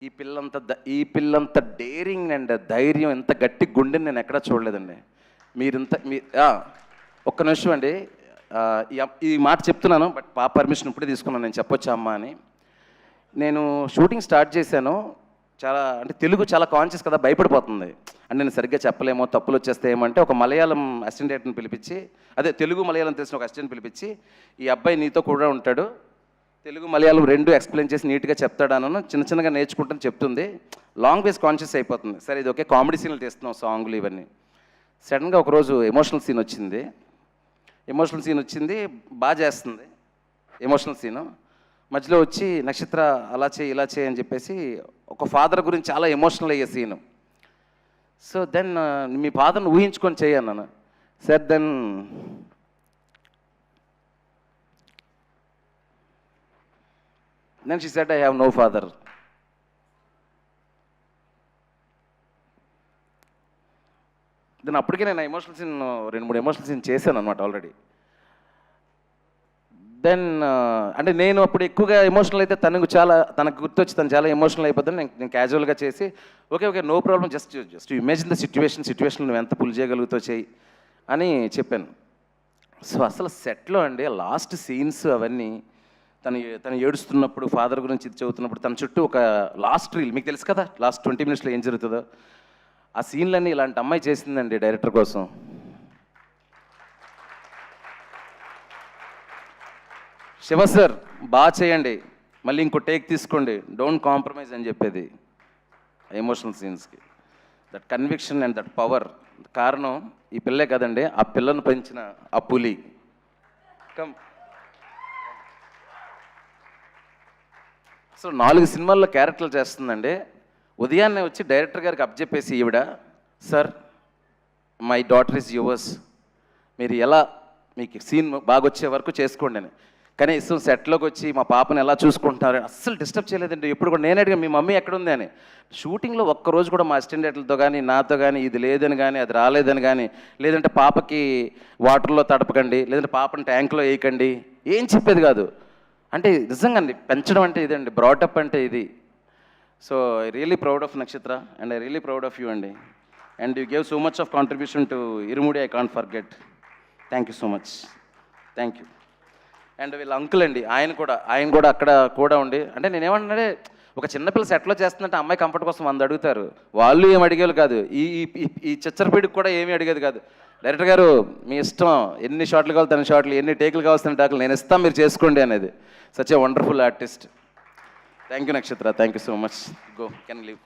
ఈ పిల్లంత daring and ధైర్యం, ఎంత గట్టి గుండెని నేను ఎక్కడా చూడలేదండి. ఒక్క నిమిషం అండి. ఈ మాట చెప్తున్నాను, బట్ పాప పర్మిషన్ ఇప్పుడే తీసుకున్నాను, నేను చెప్పొచ్చా అమ్మా అని. నేను షూటింగ్ స్టార్ట్ చేశాను. చాలా అంటే తెలుగు చాలా కాన్షియస్ కదా, భయపడిపోతుంది. అంటే నేను సరిగ్గా చెప్పలేమో, తప్పులు వచ్చేస్తాయేమో అంటే ఒక మలయాళం అసిస్టెంట్ని పిలిపించి, అదే తెలుగు మలయాళం తెలిసిన ఒక అసిస్టెంట్ పిలిపించి, ఈ అబ్బాయి నీతో కూడా ఉంటాడు, తెలుగు మలయాళం రెండు ఎక్స్ప్లెయిన్ చేసి నీట్గా చెప్తాడను చిన్న చిన్నగా నేర్చుకుంటాను చెప్తుంది. లాంగ్వేజ్ కాన్షియస్ అయిపోతుంది. సరే ఇది ఓకే, కామెడీ సీన్లు తీస్తున్నాం, సాంగ్లు ఇవన్నీ. సడన్గా ఒకరోజు ఎమోషనల్ సీన్ వచ్చింది. బాగా చేస్తుంది ఎమోషనల్ సీను. మధ్యలో వచ్చి నక్షత్ర అలా చేయి ఇలా చేయి అని చెప్పేసి ఒక ఫాదర్ గురించి చాలా ఎమోషనల్ అయ్యే సీను. సో దెన్ మీ ఫాదర్ని ఊహించుకొని చేయన్నాను. Sir then she said I have no father. Then అప్పటికే నేను ఎమోషనల్ సీన్ 2-3 ఎమోషనల్ సీన్ చేశాను అనమాట ఆల్రెడీ. దెన్ అంటే నేను అప్పుడు ఎక్కువగా ఎమోషనల్ అయితే తనకు గుర్తొచ్చి తను చాలా ఎమోషనల్ అయిపోతుంది. నేను క్యాజువల్గా చేసి okay no problem, just imagine the situation నువ్వు ఎంత పుల్ చేయగలుగుతావు చేయి అని చెప్పాను. సో అసలు సెట్లో అండి లాస్ట్ సీన్స్ అవన్నీ తను ఏడుస్తున్నప్పుడు, ఫాదర్ గురించి ఇది చదువుతున్నప్పుడు తన చుట్టూ ఒక లాస్ట్ రీల్, మీకు తెలుసు కదా లాస్ట్ 20 minutesలో ఏం జరుగుతుందో, ఆ సీన్లన్నీ ఇలాంటి అమ్మాయి చేసిందండి డైరెక్టర్ కోసం. శివ సార్ బాగా చేయండి, మళ్ళీ ఇంకో టేక్ తీసుకోండి, డోంట్ కాంప్రమైజ్ అని చెప్పేది ఎమోషనల్ సీన్స్కి. That conviction and that power కారణం ఈ పిల్లే కదండి, ఆ పిల్లను పెంచిన ఆ పులి. అసలు 4 సినిమాల్లో క్యారెక్టర్లు చేస్తుందండి. ఉదయాన్నే వచ్చి డైరెక్టర్ గారికి అప్పచెప్పేసి ఈవిడ, sir my daughter is yours, మీరు ఎలా మీకు సీన్ బాగా వచ్చే వరకు చేసుకోండి అని. కనీసం సెట్లోకి వచ్చి మా పాపను ఎలా చూసుకుంటున్నారు అస్సలు డిస్టర్బ్ చేయలేదండి. ఎప్పుడు కూడా నేను అడిగాను మీ మమ్మీ ఎక్కడుంది అని. షూటింగ్లో ఒక్కరోజు కూడా మా అసిస్టెంట్లతో కానీ నాతో కానీ ఇది లేదని కానీ అది రాలేదని కానీ, లేదంటే పాపకి వాటర్లో తడపకండి, లేదంటే పాపని ట్యాంక్లో వేయకండి, ఏం చెప్పేది కాదు. అంటే నిజంగా అండి పెంచడం అంటే ఇదండి, బ్రాటప్ అంటే ఇది. So I really proud of Nakshatra and I really proud of you అండి. And you gave so much of contribution to Irumudi, I can't forget. Thank you so much, thank you. And వీళ్ళ అంకుల్ అండి, ఆయన కూడా అక్కడ కూడా ఉండి, అంటే నేనేమంటే ఒక చిన్నపిల్ల సెట్లో చేస్తుందంటే అమ్మాయి కంఫర్ట్ కోసం 100 అడుగుతారు, వాళ్ళు ఏం అడిగేది కాదు. ఈ చిచ్చరపీడికి కూడా ఏమీ అడిగేది కాదు. డైరెక్టర్ గారు మీ ఇష్టం, ఎన్ని షాట్లు కావాలి తన షాట్లు, ఎన్ని టేకులు కావాల్సిన టేకులు నేను ఇస్తాను, మీరు చేసుకోండి అనేది. Such a wonderful artist. Thank you Nakshatra, thank you so much. Go, can leave.